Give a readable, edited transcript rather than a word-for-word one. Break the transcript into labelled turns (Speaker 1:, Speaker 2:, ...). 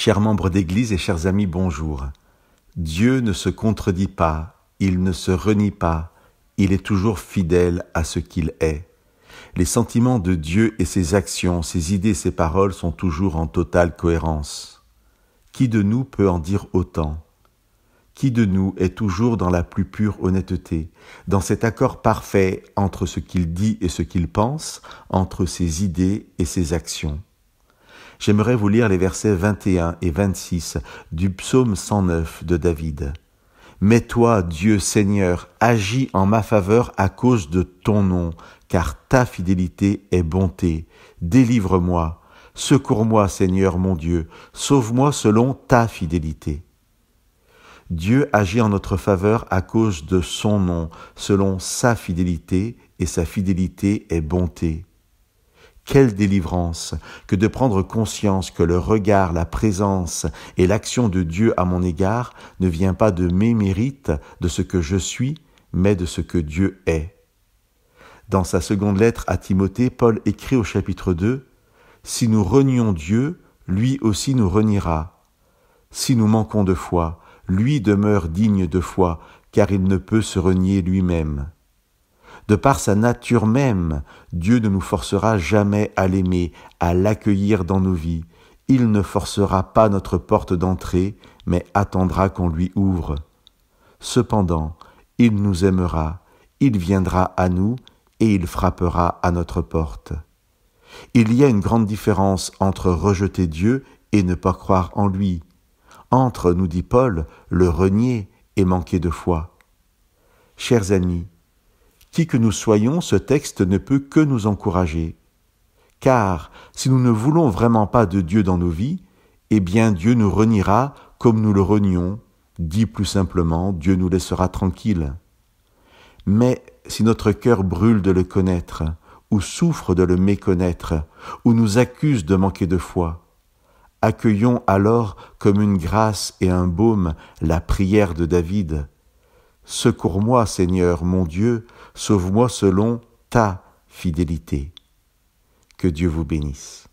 Speaker 1: Chers membres d'Église et chers amis, bonjour. Dieu ne se contredit pas, il ne se renie pas, il est toujours fidèle à ce qu'il est. Les sentiments de Dieu et ses actions, ses idées, ses paroles sont toujours en totale cohérence. Qui de nous peut en dire autant ? Qui de nous est toujours dans la plus pure honnêteté, dans cet accord parfait entre ce qu'il dit et ce qu'il pense, entre ses idées et ses actions ? J'aimerais vous lire les versets 21 et 26 du psaume 109 de David. « Mais toi, Dieu Seigneur, agis en ma faveur à cause de ton nom, car ta fidélité est bonté. Délivre-moi, secours-moi Seigneur mon Dieu, sauve-moi selon ta fidélité. » Dieu agit en notre faveur à cause de son nom, selon sa fidélité, et sa fidélité est bonté. Quelle délivrance que de prendre conscience que le regard, la présence et l'action de Dieu à mon égard ne vient pas de mes mérites, de ce que je suis, mais de ce que Dieu est. Dans sa seconde lettre à Timothée, Paul écrit au chapitre 2, « Si nous renions Dieu, lui aussi nous reniera. Si nous manquons de foi, lui demeure digne de foi, car il ne peut se renier lui-même. » De par sa nature même, Dieu ne nous forcera jamais à l'aimer, à l'accueillir dans nos vies. Il ne forcera pas notre porte d'entrée, mais attendra qu'on lui ouvre. Cependant, il nous aimera, il viendra à nous et il frappera à notre porte. Il y a une grande différence entre rejeter Dieu et ne pas croire en lui. Entre, nous dit Paul, le renier et manquer de foi. Chers amis, qui que nous soyons, ce texte ne peut que nous encourager. Car si nous ne voulons vraiment pas de Dieu dans nos vies, eh bien Dieu nous reniera comme nous le renions. Dit plus simplement, Dieu nous laissera tranquilles. Mais si notre cœur brûle de le connaître, ou souffre de le méconnaître, ou nous accuse de manquer de foi, accueillons alors comme une grâce et un baume la prière de David. « Secours-moi, Seigneur, mon Dieu, sauve-moi selon ta fidélité. » Que Dieu vous bénisse.